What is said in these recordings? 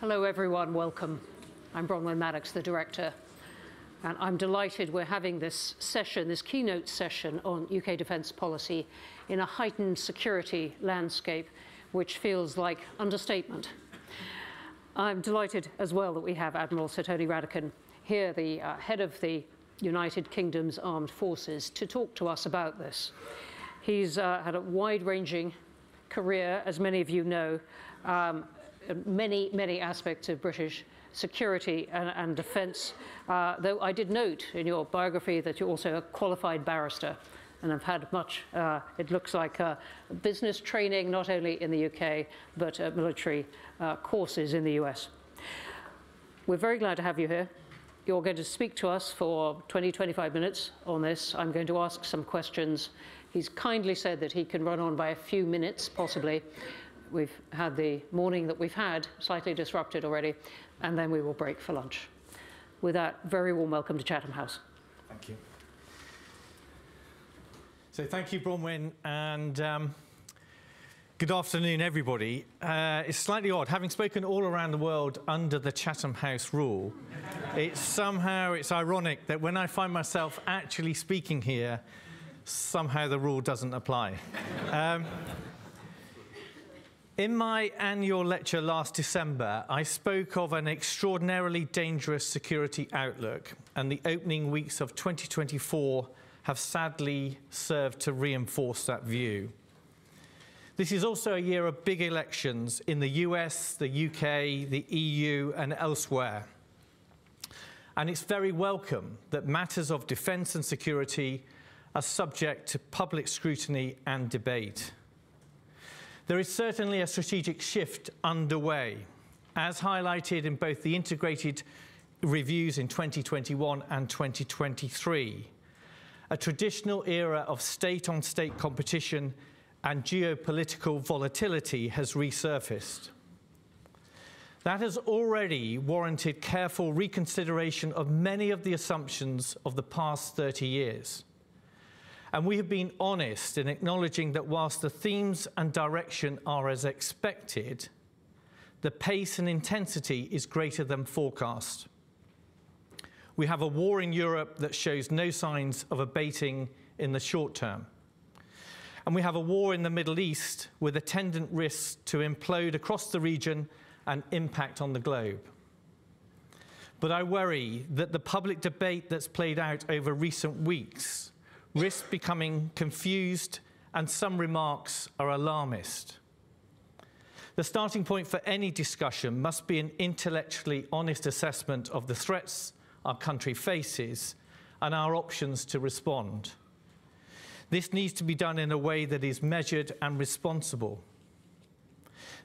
Hello, everyone. Welcome. I'm Bronwen Maddox, the Director, and I'm delighted we're having this session, this keynote session on UK defence policy in a heightened security landscape, which feels like understatement. I'm delighted as well that we have Admiral Sir Tony Radakin here, the head of the United Kingdom's Armed Forces, to talk to us about this. He's had a wide-ranging career, as many of you know, many aspects of British security and defence, though I did note in your biography that you're also a qualified barrister and have had much, it looks like, business training not only in the UK but military courses in the US. We're very glad to have you here. You're going to speak to us for 20-25 minutes on this. I'm going to ask some questions. He's kindly said that he can run on by a few minutes, possibly. We've had the morning that we've had slightly disrupted already, and then we will break for lunch. With that, very warm welcome to Chatham House. Thank you. So thank you, Bronwen, and good afternoon, everybody. It's slightly odd, having spoken all around the world under the Chatham House rule, it's ironic that when I find myself actually speaking here, somehow the rule doesn't apply. In my annual lecture last December, I spoke of an extraordinarily dangerous security outlook, and the opening weeks of 2024 have sadly served to reinforce that view. This is also a year of big elections in the US, the UK, the EU, and elsewhere. And it's very welcome that matters of defence and security are subject to public scrutiny and debate. There is certainly a strategic shift underway, as highlighted in both the integrated reviews in 2021 and 2023. A traditional era of state-on-state competition and geopolitical volatility has resurfaced. That has already warranted careful reconsideration of many of the assumptions of the past 30 years. And we have been honest in acknowledging that whilst the themes and direction are as expected, the pace and intensity is greater than forecast. We have a war in Europe that shows no signs of abating in the short term. And we have a war in the Middle East with attendant risks to implode across the region and impact on the globe. But I worry that the public debate that's played out over recent weeks risks becoming confused, and some remarks are alarmist. The starting point for any discussion must be an intellectually honest assessment of the threats our country faces and our options to respond. This needs to be done in a way that is measured and responsible.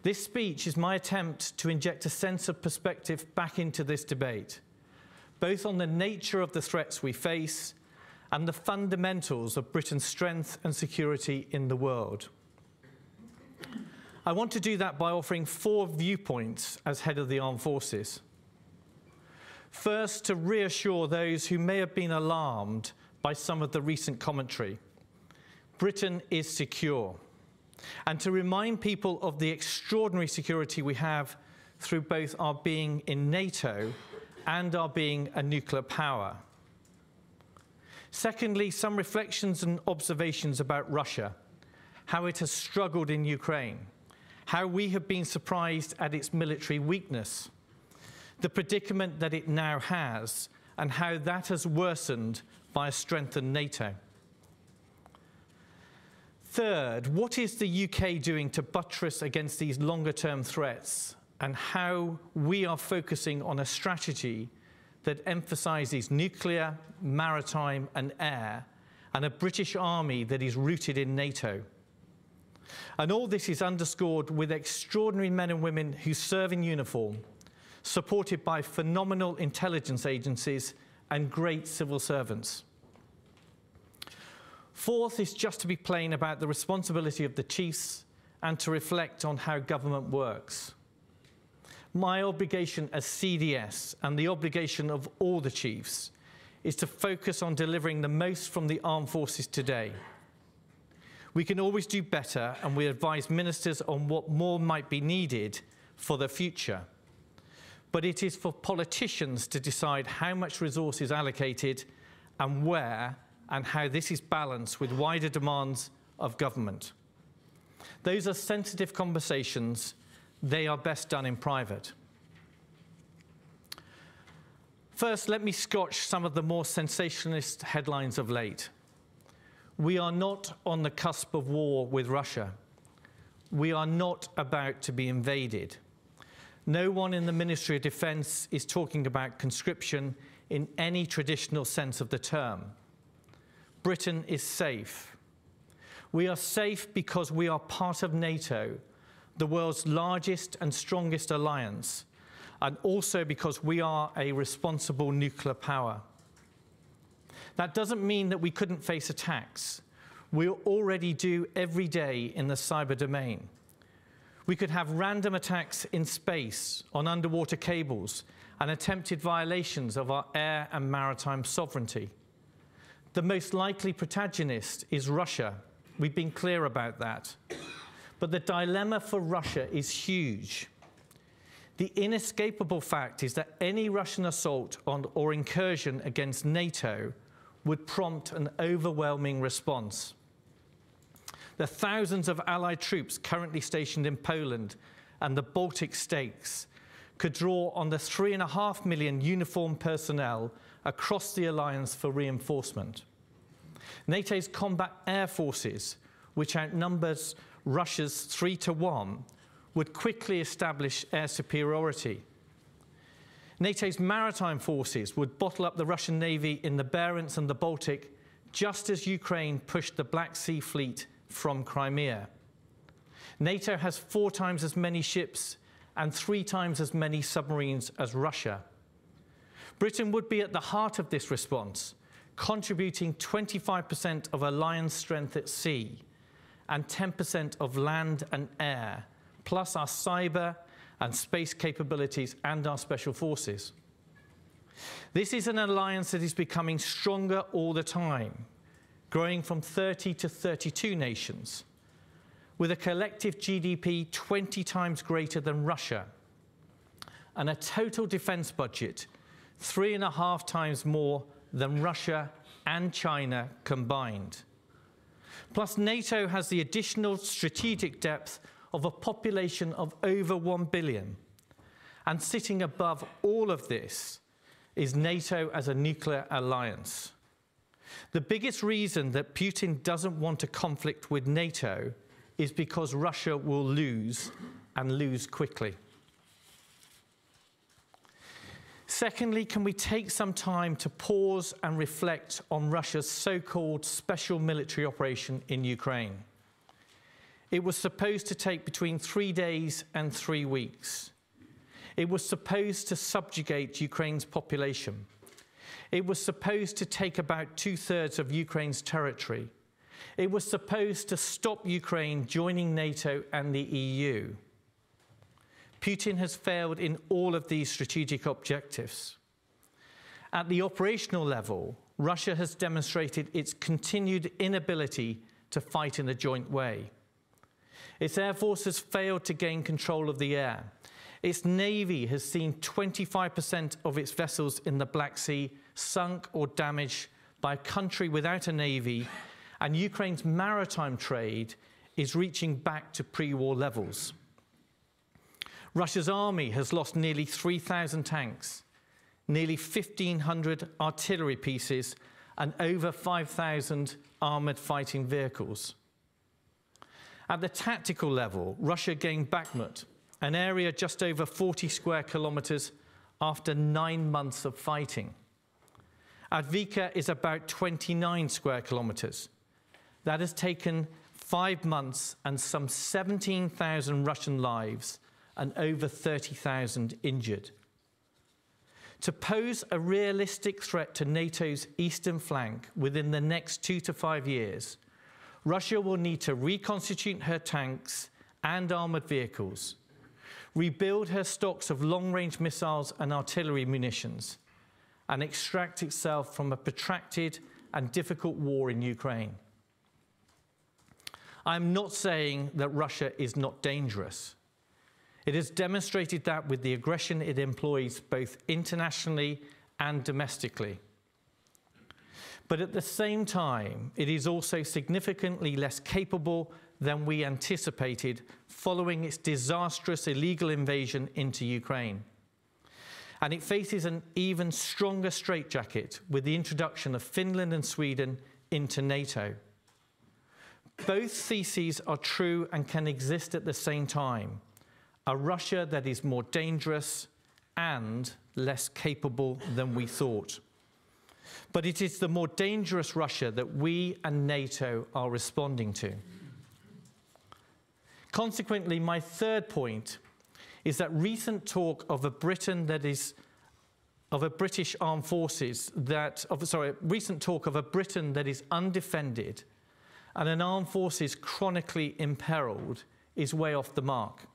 This speech is my attempt to inject a sense of perspective back into this debate, both on the nature of the threats we face and the fundamentals of Britain's strength and security in the world. I want to do that by offering 4 viewpoints as head of the Armed Forces. First, to reassure those who may have been alarmed by some of the recent commentary. Britain is secure. And to remind people of the extraordinary security we have through both our being in NATO and our being a nuclear power. Secondly, some reflections and observations about Russia, how it has struggled in Ukraine, how we have been surprised at its military weakness, the predicament that it now has, and how that has worsened by a strengthened NATO. Third, what is the UK doing to buttress against these longer-term threats, and how we are focusing on a strategy that emphasises nuclear, maritime and air, and a British army that is rooted in NATO. And all this is underscored with extraordinary men and women who serve in uniform, supported by phenomenal intelligence agencies and great civil servants. Fourth is just to be plain about the responsibility of the chiefs and to reflect on how government works. My obligation as CDS, and the obligation of all the chiefs, is to focus on delivering the most from the armed forces today. We can always do better, and we advise ministers on what more might be needed for the future. but it is for politicians to decide how much resource is allocated and where, and how this is balanced with wider demands of government. Those are sensitive conversations. They are best done in private. First, let me scotch some of the more sensationalist headlines of late. We are not on the cusp of war with Russia. We are not about to be invaded. No one in the Ministry of Defence is talking about conscription in any traditional sense of the term. Britain is safe. We are safe because we are part of NATO, the world's largest and strongest alliance, and also because we are a responsible nuclear power. That doesn't mean that we couldn't face attacks. We already do every day in the cyber domain. We could have random attacks in space, on underwater cables, and attempted violations of our air and maritime sovereignty. The most likely protagonist is Russia. We've been clear about that. But the dilemma for Russia is huge. The inescapable fact is that any Russian assault on or incursion against NATO would prompt an overwhelming response. The thousands of Allied troops currently stationed in Poland and the Baltic states could draw on the 3.5 million uniformed personnel across the alliance for reinforcement. NATO's combat air forces, which outnumbers Russia's 3-to-1, would quickly establish air superiority. NATO's maritime forces would bottle up the Russian Navy in the Barents and the Baltic, just as Ukraine pushed the Black Sea Fleet from Crimea. NATO has 4 times as many ships and 3 times as many submarines as Russia. Britain would be at the heart of this response, contributing 25% of alliance strength at sea and 10% of land and air, plus our cyber and space capabilities and our special forces. This is an alliance that is becoming stronger all the time, growing from 30 to 32 nations, with a collective GDP 20 times greater than Russia, and a total defense budget 3.5 times more than Russia and China combined. Plus, NATO has the additional strategic depth of a population of over 1 billion. And sitting above all of this is NATO as a nuclear alliance. The biggest reason that Putin doesn't want a conflict with NATO is because Russia will lose, and lose quickly. Secondly, can we take some time to pause and reflect on Russia's so-called special military operation in Ukraine? It was supposed to take between 3 days and 3 weeks. It was supposed to subjugate Ukraine's population. It was supposed to take about 2/3 of Ukraine's territory. It was supposed to stop Ukraine joining NATO and the EU. Putin has failed in all of these strategic objectives. At the operational level, Russia has demonstrated its continued inability to fight in a joint way. Its air force has failed to gain control of the air. Its navy has seen 25% of its vessels in the Black Sea sunk or damaged by a country without a navy, and Ukraine's maritime trade is reaching back to pre-war levels. Russia's army has lost nearly 3,000 tanks, nearly 1,500 artillery pieces, and over 5,000 armoured fighting vehicles. At the tactical level, Russia gained Bakhmut, an area just over 40 square kilometres, after 9 months of fighting. Advika is about 29 square kilometres. That has taken 5 months and some 17,000 Russian lives and over 30,000 injured. To pose a realistic threat to NATO's eastern flank within the next 2 to 5 years, Russia will need to reconstitute her tanks and armoured vehicles, rebuild her stocks of long-range missiles and artillery munitions, and extract itself from a protracted and difficult war in Ukraine. I'm not saying that Russia is not dangerous. It has demonstrated that with the aggression it employs both internationally and domestically. But at the same time, it is also significantly less capable than we anticipated following its disastrous illegal invasion into Ukraine. And it faces an even stronger straitjacket with the introduction of Finland and Sweden into NATO. Both theses are true and can exist at the same time. A Russia that is more dangerous and less capable than we thought. But it is the more dangerous Russia that we and NATO are responding to. Consequently, my third point is that recent talk of a Britain that is of a British armed forces recent talk of a Britain that is undefended and an armed forces chronically imperiled is way off the mark.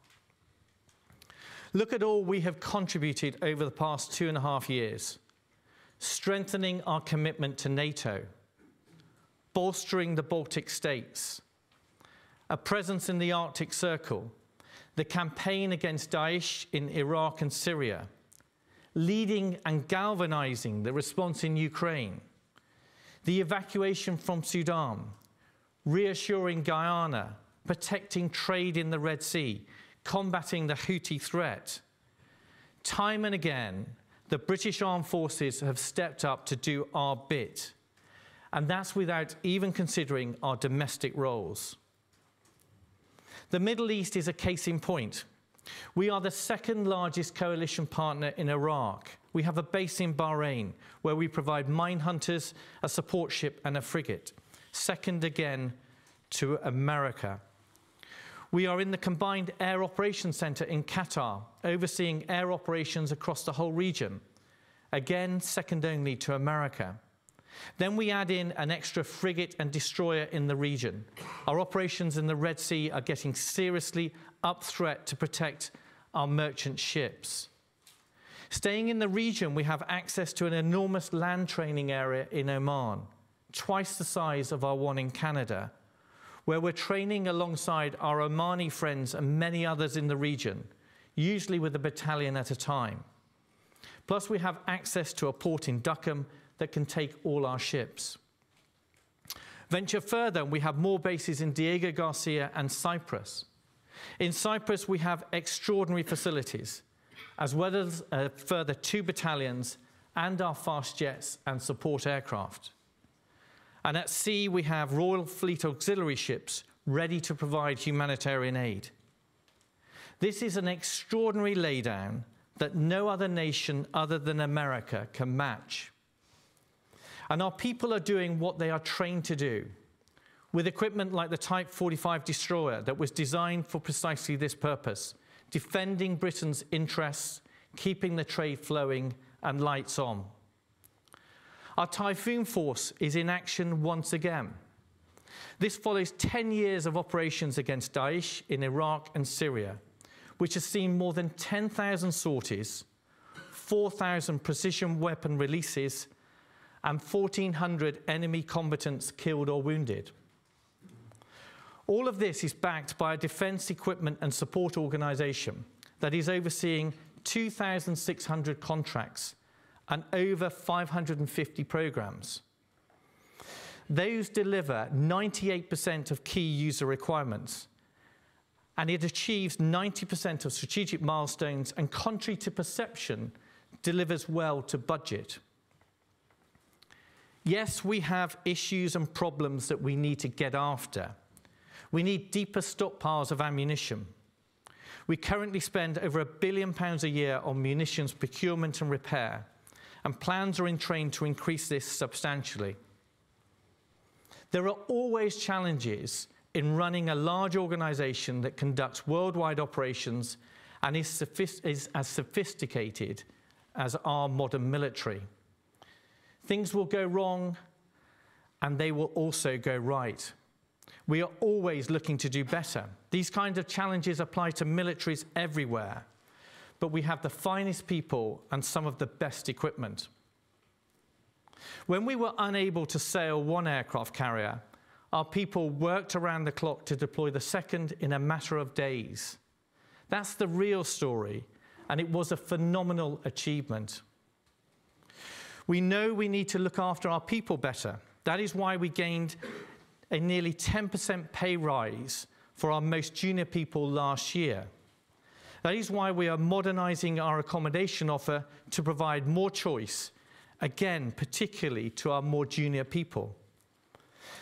Look at all we have contributed over the past 2.5 years. Strengthening our commitment to NATO, bolstering the Baltic states, a presence in the Arctic Circle, the campaign against Daesh in Iraq and Syria, leading and galvanizing the response in Ukraine, the evacuation from Sudan, reassuring Guyana, protecting trade in the Red Sea, combating the Houthi threat. Time and again, the British Armed Forces have stepped up to do our bit, and that's without even considering our domestic roles. The Middle East is a case in point. We are the second largest coalition partner in Iraq. We have a base in Bahrain, where we provide mine hunters, a support ship and a frigate, second again to America. We are in the Combined Air Operations Centre in Qatar, overseeing air operations across the whole region, again second only to America. Then we add in an extra frigate and destroyer in the region. Our operations in the Red Sea are getting seriously up threat to protect our merchant ships. Staying in the region, we have access to an enormous land training area in Oman, twice the size of our one in Canada, where we're training alongside our Omani friends and many others in the region, usually with a battalion at a time. Plus, we have access to a port in Duqm that can take all our ships. Venture further, we have more bases in Diego Garcia and Cyprus. In Cyprus, we have extraordinary facilities, as well as further 2 battalions and our fast jets and support aircraft. And at sea, we have Royal Fleet auxiliary ships ready to provide humanitarian aid. This is an extraordinary laydown that no other nation other than America can match. And our people are doing what they are trained to do, with equipment like the Type 45 destroyer that was designed for precisely this purpose, defending Britain's interests, keeping the trade flowing and lights on. Our Typhoon force is in action once again. This follows 10 years of operations against Daesh in Iraq and Syria, which has seen more than 10,000 sorties, 4,000 precision weapon releases, and 1,400 enemy combatants killed or wounded. All of this is backed by a defence equipment and support organisation that is overseeing 2,600 contracts and over 550 programmes. Those deliver 98% of key user requirements, and it achieves 90% of strategic milestones and, contrary to perception, delivers well to budget. Yes, we have issues and problems that we need to get after. We need deeper stockpiles of ammunition. We currently spend over £1 billion a year on munitions procurement and repair, and plans are in train to increase this substantially. There are always challenges in running a large organisation that conducts worldwide operations and is as sophisticated as our modern military. Things will go wrong, and they will also go right. We are always looking to do better. These kinds of challenges apply to militaries everywhere, but we have the finest people and some of the best equipment. When we were unable to sail one aircraft carrier, our people worked around the clock to deploy the second in a matter of days. That's the real story, and it was a phenomenal achievement. We know we need to look after our people better. That is why we gained a nearly 10% pay rise for our most junior people last year. That is why we are modernising our accommodation offer to provide more choice, again, particularly to our more junior people.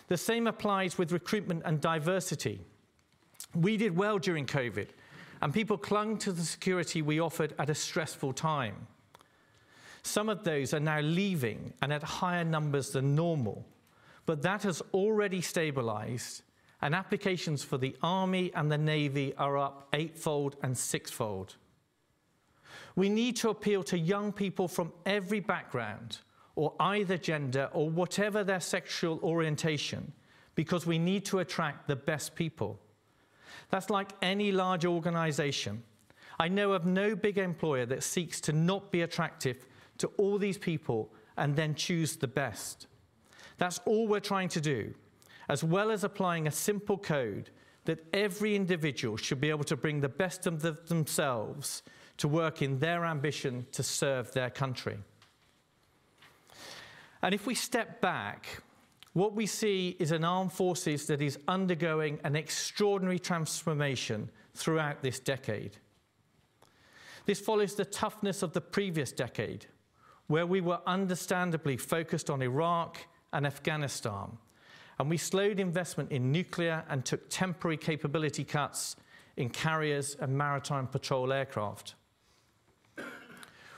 The same applies with recruitment and diversity. We did well during COVID, and people clung to the security we offered at a stressful time. Some of those are now leaving and at higher numbers than normal, but that has already stabilised, and applications for the Army and the Navy are up 8-fold and 6-fold. We need to appeal to young people from every background, or either gender, or whatever their sexual orientation, because we need to attract the best people. That's like any large organisation. I know of no big employer that seeks to not be attractive to all these people and then choose the best. That's all we're trying to do, as well as applying a simple code that every individual should be able to bring the best of themselves to work in their ambition to serve their country. And if we step back, what we see is an armed forces that is undergoing an extraordinary transformation throughout this decade. This follows the toughness of the previous decade, where we were understandably focused on Iraq and Afghanistan, and we slowed investment in nuclear and took temporary capability cuts in carriers and maritime patrol aircraft.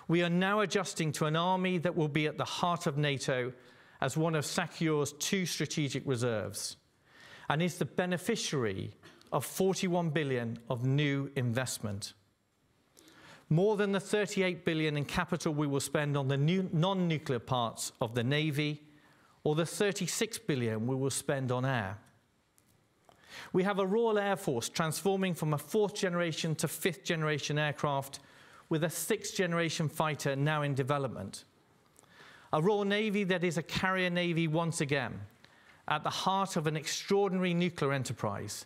We are now adjusting to an army that will be at the heart of NATO as one of SACEUR's 2 strategic reserves, and is the beneficiary of 41 billion of new investment. More than the 38 billion in capital we will spend on the new non-nuclear parts of the Navy, or the 36 billion we will spend on air. We have a Royal Air Force transforming from a 4th generation to 5th generation aircraft, with a 6th generation fighter now in development. A Royal Navy that is a carrier navy once again, at the heart of an extraordinary nuclear enterprise,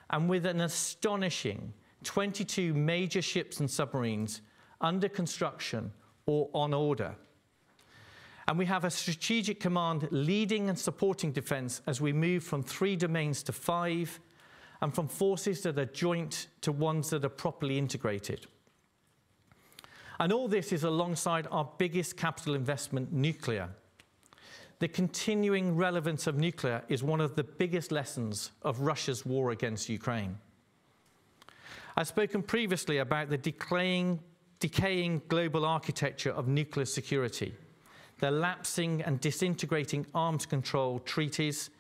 and with an astonishing 22 major ships and submarines under construction or on order. And we have a strategic command leading and supporting defence as we move from 3 domains to 5, and from forces that are joint to ones that are properly integrated. And all this is alongside our biggest capital investment, nuclear. The continuing relevance of nuclear is one of the biggest lessons of Russia's war against Ukraine. I've spoken previously about the decaying global architecture of nuclear security, the lapsing and disintegrating arms control treaties,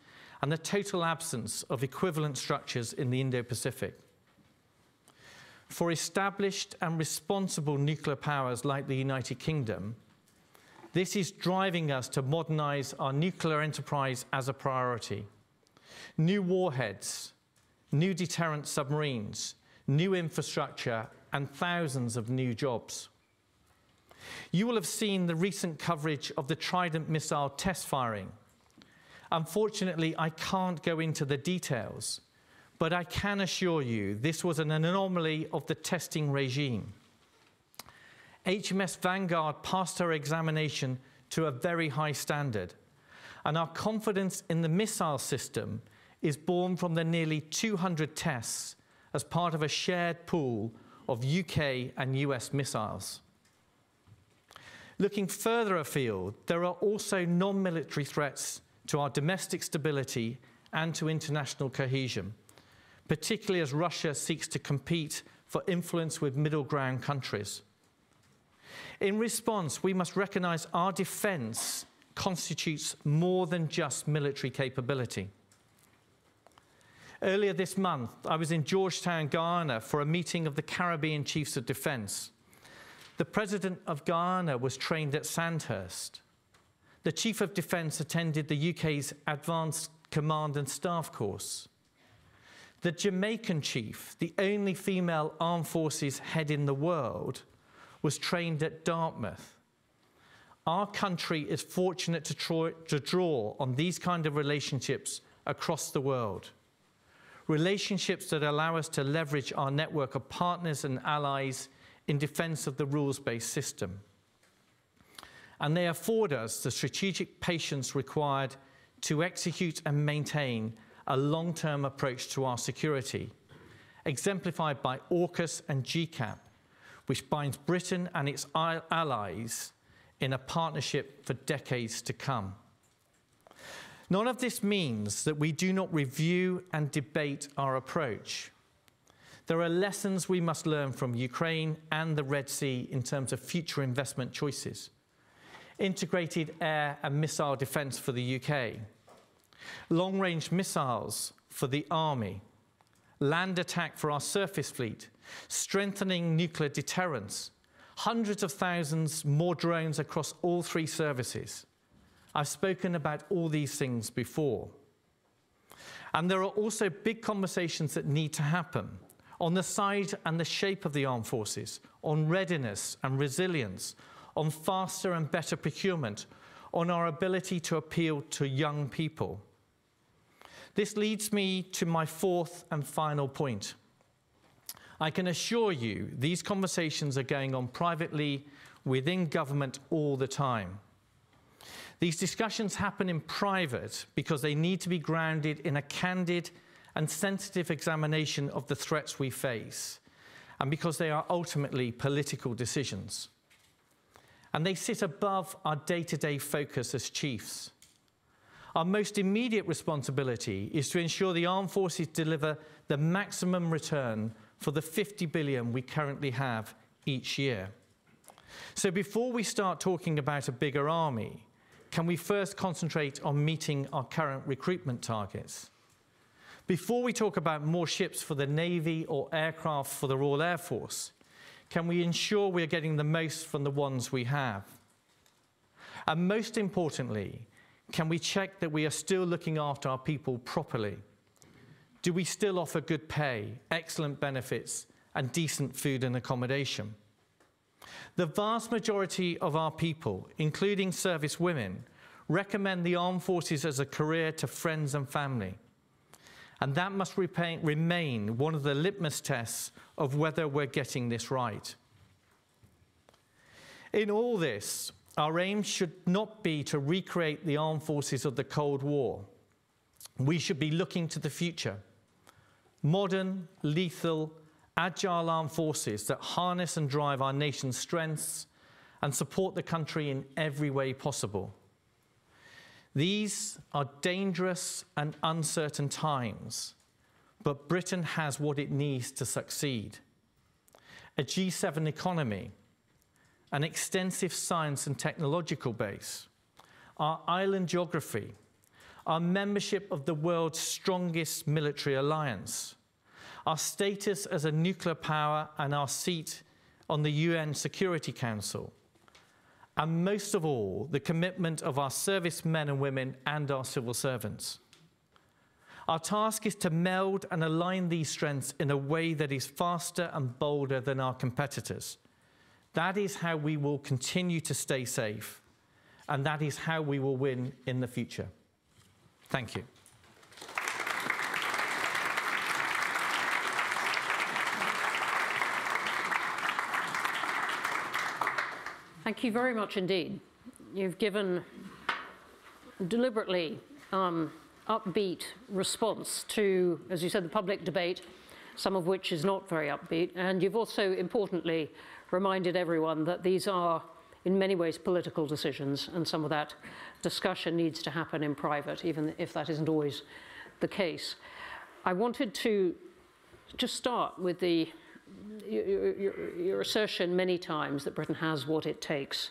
and the total absence of equivalent structures in the Indo-Pacific. For established and responsible nuclear powers like the United Kingdom, this is driving us to modernise our nuclear enterprise as a priority. New warheads, new deterrent submarines, new infrastructure, and thousands of new jobs. You will have seen the recent coverage of the Trident missile test firing. Unfortunately, I can't go into the details, but I can assure you this was an anomaly of the testing regime. HMS Vanguard passed her examination to a very high standard, and our confidence in the missile system is born from the nearly 200 tests as part of a shared pool of UK and US missiles. Looking further afield, there are also non-military threats to our domestic stability and to international cohesion, particularly as Russia seeks to compete for influence with middle ground countries. In response, we must recognise our defence constitutes more than just military capability. Earlier this month, I was in Georgetown, Guyana, for a meeting of the Caribbean Chiefs of Defence. The President of Guyana was trained at Sandhurst. The Chief of Defence attended the UK's Advanced Command and Staff course. The Jamaican chief, the only female armed forces head in the world, was trained at Dartmouth. Our country is fortunate to draw on these kind of relationships across the world. relationships that allow us to leverage our network of partners and allies in defence of the rules-based system. And they afford us the strategic patience required to execute and maintain a long-term approach to our security, exemplified by AUKUS and GCAP, which binds Britain and its allies in a partnership for decades to come. None of this means that we do not review and debate our approach. There are lessons we must learn from Ukraine and the Red Sea in terms of future investment choices. Integrated air and missile defence for the UK, long-range missiles for the Army, land attack for our surface fleet, strengthening nuclear deterrence, hundreds of thousands more drones across all three services. I've spoken about all these things before. And there are also big conversations that need to happen on the size and the shape of the armed forces, on readiness and resilience, on faster and better procurement, on our ability to appeal to young people. This leads me to my fourth and final point. I can assure you these conversations are going on privately within government all the time. These discussions happen in private because they need to be grounded in a candid and sensitive examination of the threats we face, and because they are ultimately political decisions. And they sit above our day-to-day focus as chiefs. Our most immediate responsibility is to ensure the armed forces deliver the maximum return for the 50 billion we currently have each year. So before we start talking about a bigger army, can we first concentrate on meeting our current recruitment targets? Before we talk about more ships for the Navy or aircraft for the Royal Air Force, can we ensure we're getting the most from the ones we have? And most importantly, can we check that we are still looking after our people properly? Do we still offer good pay, excellent benefits, and decent food and accommodation? The vast majority of our people, including service women, recommend the armed forces as a career to friends and family. And that must remain one of the litmus tests of whether we're getting this right. In all this, our aim should not be to recreate the armed forces of the Cold War. We should be looking to the future. Modern, lethal, agile armed forces that harness and drive our nation's strengths and support the country in every way possible. These are dangerous and uncertain times, but Britain has what it needs to succeed. A G7 economy, an extensive science and technological base, our island geography, our membership of the world's strongest military alliance, our status as a nuclear power and our seat on the UN Security Council, and most of all, the commitment of our servicemen and women and our civil servants. Our task is to meld and align these strengths in a way that is faster and bolder than our competitors. That is how we will continue to stay safe, and that is how we will win in the future. Thank you. Thank you very much indeed. You've given deliberately upbeat response to, as you said, the public debate, some of which is not very upbeat. And you've also importantly reminded everyone that these are in many ways political decisions, and some of that discussion needs to happen in private, even if that isn't always the case. I wanted to just start with your assertion many times that Britain has what it takes.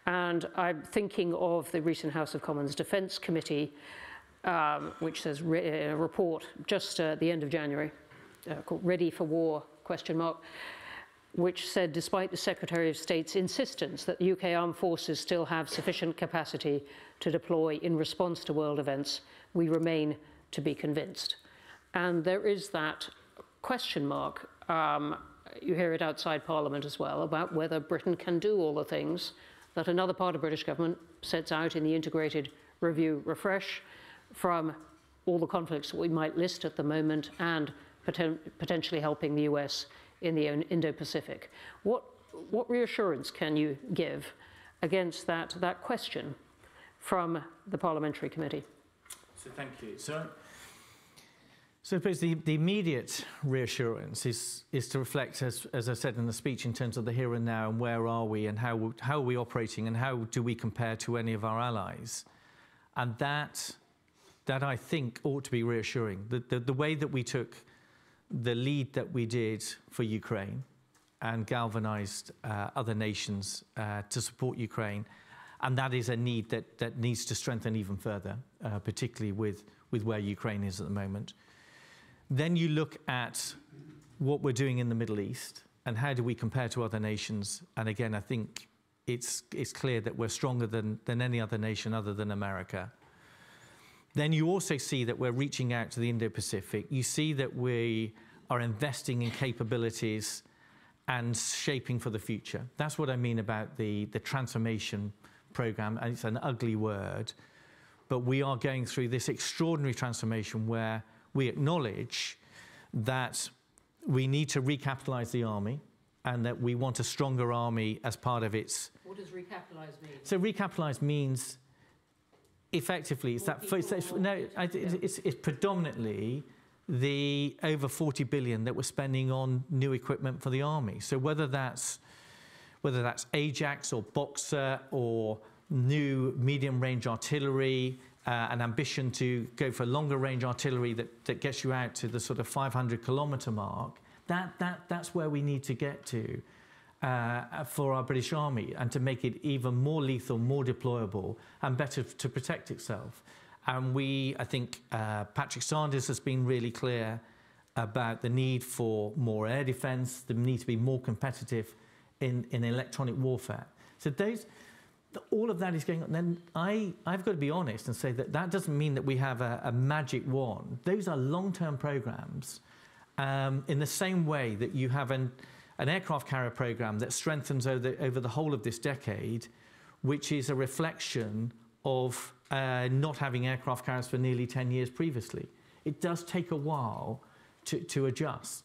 And I'm thinking of the recent House of Commons Defence Committee, which says a report just at the end of January, called Ready for War, ? Which said, despite the Secretary of State's insistence that the UK armed forces still have sufficient capacity to deploy in response to world events, we remain to be convinced. And there is that question mark. You hear it outside Parliament as well, about whether Britain can do all the things that another part of British government sets out in the Integrated Review Refresh, from all the conflicts that we might list at the moment and potentially helping the US in the Indo-Pacific. What reassurance can you give against that question from the Parliamentary Committee? So thank you. So I suppose the immediate reassurance is to reflect, as I said in the speech, in terms of the here and now and where are we and how are we operating and how do we compare to any of our allies. And that I think ought to be reassuring. The way that we took the lead that we did for Ukraine and galvanized other nations to support Ukraine, and that is a need that needs to strengthen even further, particularly with where Ukraine is at the moment. Then you look at what we're doing in the Middle East and how do we compare to other nations. And again, I think it's clear that we're stronger than any other nation other than America. Then you also see that we're reaching out to the Indo-Pacific. You see that we are investing in capabilities and shaping for the future. That's what I mean about the transformation program. And it's an ugly word, but we are going through this extraordinary transformation where we acknowledge that we need to recapitalize the army and that we want a stronger army as part of its... What does recapitalize mean? So recapitalize means effectively it's predominantly the over 40 billion that we're spending on new equipment for the army. So whether that's Ajax or Boxer or new medium-range artillery, an ambition to go for longer-range artillery that gets you out to the sort of 500-kilometre mark, that's where we need to get to for our British Army, and to make it even more lethal, more deployable, and better to protect itself. And I think Patrick Sanders has been really clear about the need for more air defence, the need to be more competitive in electronic warfare. So all of that is going on. Then I've got to be honest and say that doesn't mean that we have a magic wand. Those are long-term programs, in the same way that you have an aircraft carrier program that strengthens over the whole of this decade, which is a reflection of not having aircraft carriers for nearly 10 years previously. It does take a while to adjust.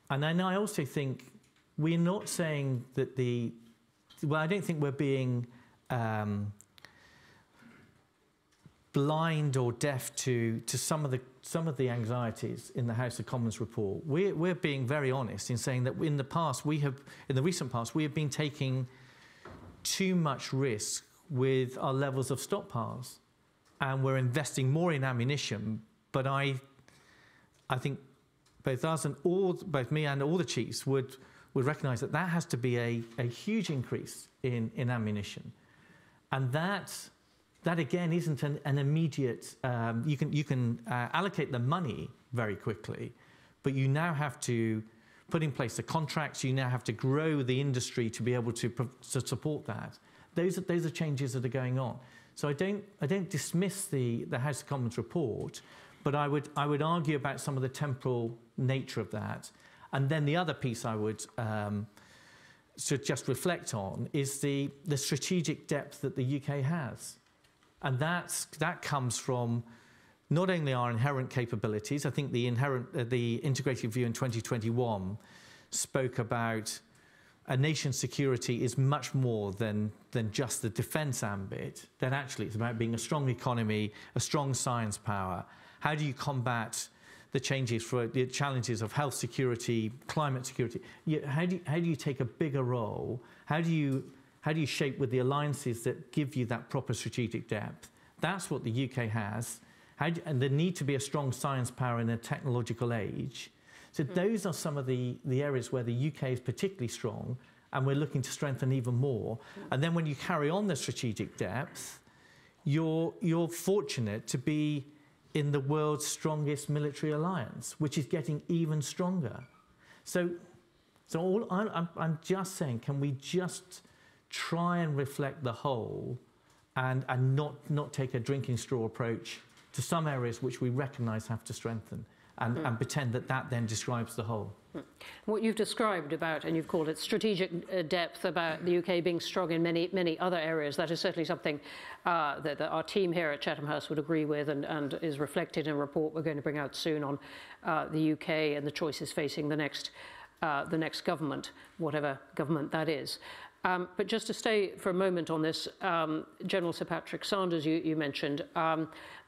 And then I also think we're not saying that I don't think we're being blind or deaf to some of the anxieties in the House of Commons report. We're being very honest in saying that in the recent past, we have been taking too much risk with our levels of stockpiles, and we're investing more in ammunition. But I think both me and all the chiefs would recognise that has to be a huge increase in ammunition, and that again isn't an immediate. You can allocate the money very quickly, but you now have to put in place the contracts. You now have to grow the industry to be able to support that. Those are changes that are going on. So I don't dismiss the House of Commons report, but I would argue about some of the temporal nature of that. And then the other piece I would just reflect on is the strategic depth that the UK has. And that comes from not only our inherent capabilities. I think the integrated view in 2021 spoke about a nation's security is much more than just the defence ambit. That actually it's about being a strong economy, a strong science power. How do you combat the challenges of health security, climate security? How do you take a bigger role? How do you shape with the alliances that give you that proper strategic depth? That's what the UK has. And the need to be a strong science power in a technological age. So those are some of the areas where the UK is particularly strong, and we're looking to strengthen even more. And then when you carry on the strategic depth, you're fortunate to be in the world's strongest military alliance, which is getting even stronger. So I'm just saying, can we just try and reflect the whole and not take a drinking straw approach to some areas which we recognise have to strengthen? and pretend that that then describes the whole. What you've described about, and you've called it strategic depth, about the UK being strong in many other areas, that is certainly something that our team here at Chatham House would agree with, and is reflected in a report we're going to bring out soon on the UK and the choices facing the next government, whatever government that is. But just to stay for a moment on this, General Sir Patrick Sanders, you mentioned,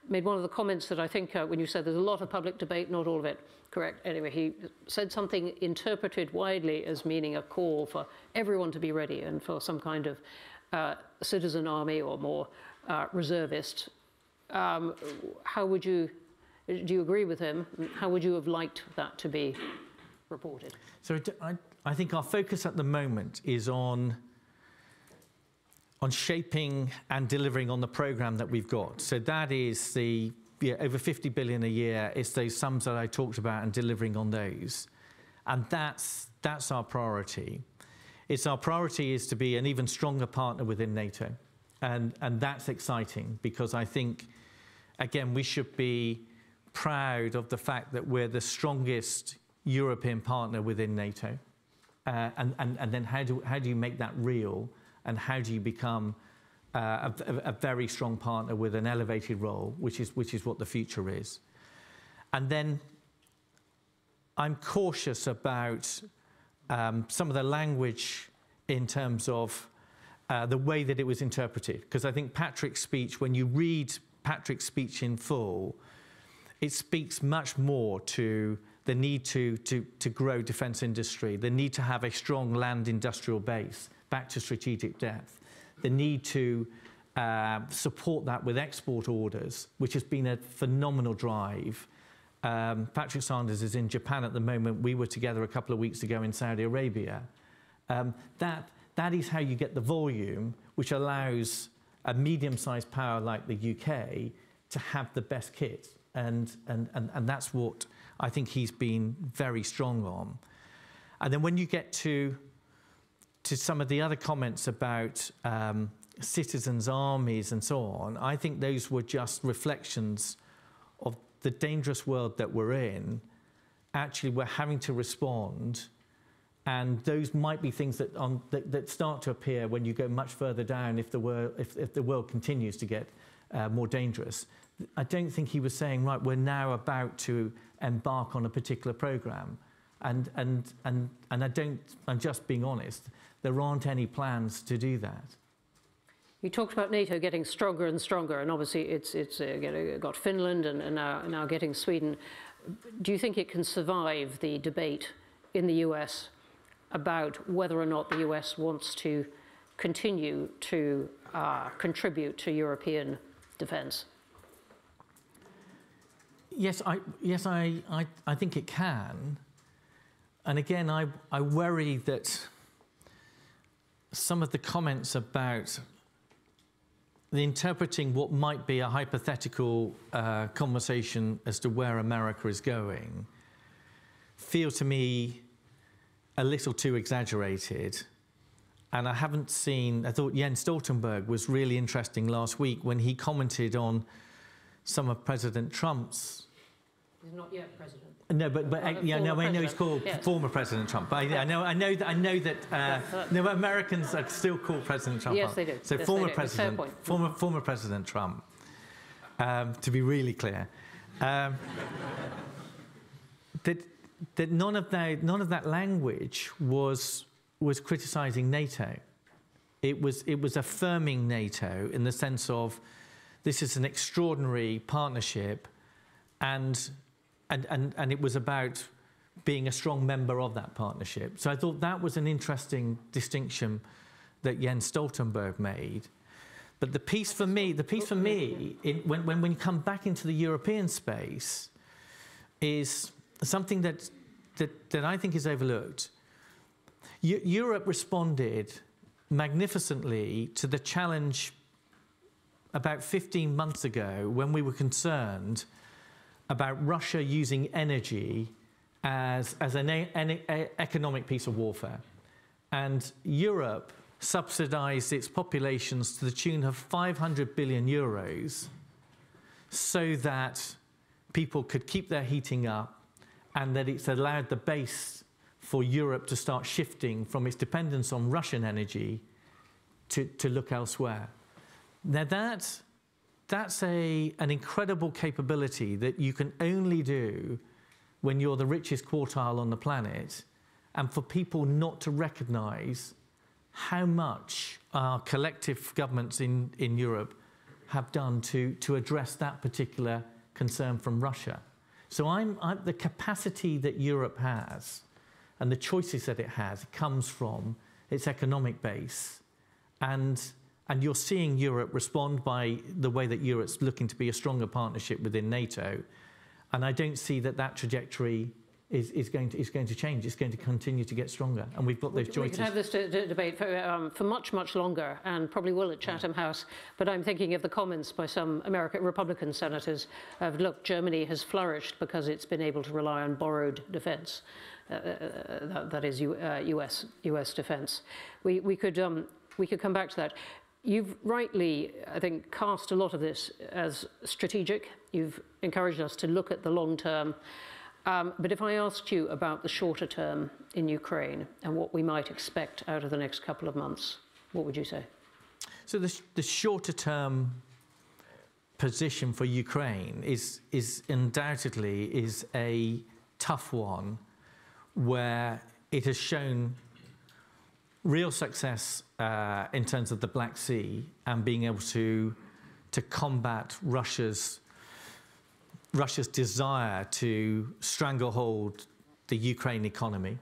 made one of the comments that I think when you said there's a lot of public debate, not all of it correct. Anyway, he said something interpreted widely as meaning a call for everyone to be ready and for some kind of citizen army or more reservist. How would you, do you agree with him? How would you have liked that to be reported? So I think our focus at the moment is on shaping and delivering on the programme that we've got. So that is the over 50 billion a year. It's those sums that I talked about and delivering on those. And that's our priority. Our priority is to be an even stronger partner within NATO. And that's exciting because I think, again, we should be proud of the fact that we're the strongest European partner within NATO. And then how do you make that real? And how do you become a very strong partner with an elevated role, which is what the future is. And then I'm cautious about some of the language in terms of the way that it was interpreted, because I think Patrick's speech, when you read Patrick's speech in full, it speaks much more to the need to grow defence industry, the need to have a strong land industrial base, back to strategic depth, the need to support that with export orders, which has been a phenomenal drive. Patrick Sanders is in Japan at the moment. We were together a couple of weeks ago in Saudi Arabia. That is how you get the volume, which allows a medium-sized power like the UK to have the best kit. And that's what I think he's been very strong on. And then when you get to some of the other comments about citizens' armies and so on, I think those were just reflections of the dangerous world that we're in. Actually, we're having to respond, and those might be things that start to appear when you go much further down if the world continues to get more dangerous. I don't think he was saying, right, we're now about to embark on a particular programme. And I'm just being honest, there aren't any plans to do that. You talked about NATO getting stronger and stronger, and obviously it's got Finland and now getting Sweden. Do you think it can survive the debate in the US about whether or not the US wants to continue to contribute to European defence? Yes, I think it can. And again, I worry that some of the comments about the interpreting what might be a hypothetical conversation as to where America is going feel to me a little too exaggerated. And I thought Jens Stoltenberg was really interesting last week when he commented on some of President Trump's. He's not yet president. No, but yeah, no, I know he's called former President Trump. But I know that no, Americans are still called President Trump. Yes, they do. So yes, former President, former President Trump. To be really clear, that none of that language was criticising NATO. It was affirming NATO in the sense of this is an extraordinary partnership, and it was about being a strong member of that partnership. So I thought that was an interesting distinction that Jens Stoltenberg made. But the piece for me, when you come back into the European space, is something that I think is overlooked. Europe responded magnificently to the challenge about 15 months ago when we were concerned about Russia using energy as an economic piece of warfare. And Europe subsidised its populations to the tune of 500 billion euros so that people could keep their heating up, and that it's allowed the base for Europe to start shifting from its dependence on Russian energy to look elsewhere. Now that's an incredible capability that you can only do when you're the richest quartile on the planet, and for people not to recognise how much our collective governments in Europe have done to address that particular concern from Russia. So the capacity that Europe has and the choices that it has comes from its economic base, and you're seeing Europe respond by the way that Europe's looking to be a stronger partnership within NATO, and I don't see that trajectory is going to change. It's going to continue to get stronger, and we've got those choices. We could have this debate for much, much longer, and probably will at Chatham House, but I'm thinking of the comments by some American Republican senators of, look, Germany has flourished because it's been able to rely on borrowed defence. That is US defence. We could come back to that. You've rightly, I think, cast a lot of this as strategic. You've encouraged us to look at the long term. But if I asked you about the shorter term in Ukraine and what we might expect out of the next couple of months, what would you say? So the shorter term position for Ukraine is undoubtedly a tough one, where it has shown real success in terms of the Black Sea and being able to combat Russia's desire to stranglehold the Ukraine economy,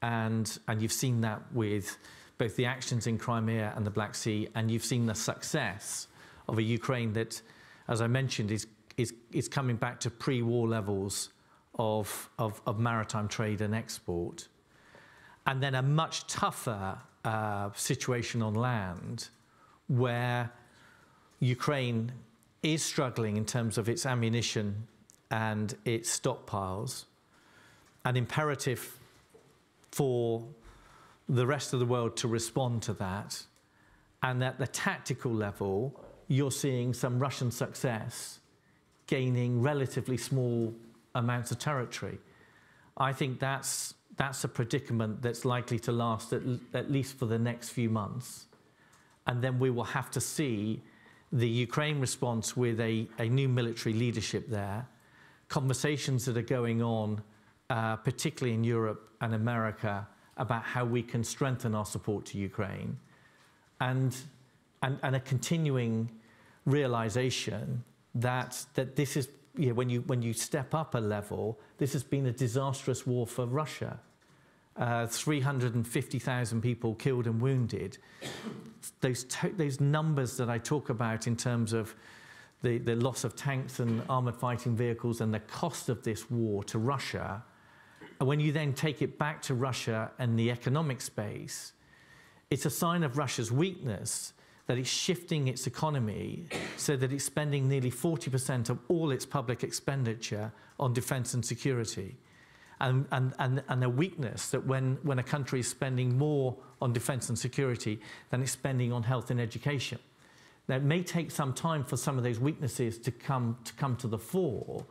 and you've seen that with both the actions in Crimea and the Black Sea, and you've seen the success of a Ukraine that, as I mentioned, is coming back to pre-war levels of maritime trade and export, and then a much tougher situation on land, where Ukraine is struggling in terms of its ammunition and its stockpiles, an imperative for the rest of the world to respond to that. And at the tactical level, you're seeing some Russian success gaining relatively small amounts of territory. I think that's a predicament that's likely to last at least for the next few months. And then we will have to see the Ukraine response with a new military leadership there, conversations that are going on, particularly in Europe and America, about how we can strengthen our support to Ukraine, and a continuing realization that this is, you know, when you step up a level, this has been a disastrous war for Russia. 350,000 people killed and wounded. Those numbers that I talk about in terms of the loss of tanks and armoured fighting vehicles and the cost of this war to Russia, when you then take it back to Russia and the economic space, it's a sign of Russia's weakness that it's shifting its economy so that it's spending nearly 40% of all its public expenditure on defence and security. And a weakness that when a country is spending more on defence and security than it's spending on health and education. Now, it may take some time for some of those weaknesses to come to the fore,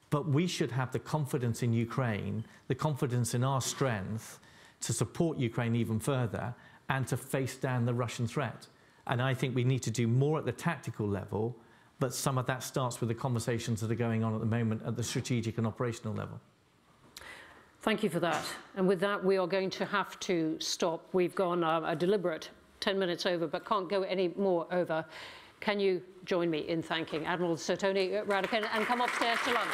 but we should have the confidence in Ukraine, the confidence in our strength to support Ukraine even further and to face down the Russian threat. And I think we need to do more at the tactical level, but some of that starts with the conversations that are going on at the moment at the strategic and operational level. Thank you for that. And with that, we are going to have to stop. We've gone a deliberate 10 minutes over, but can't go any more over. Can you join me in thanking Admiral Sir Tony Radakin and come upstairs to lunch?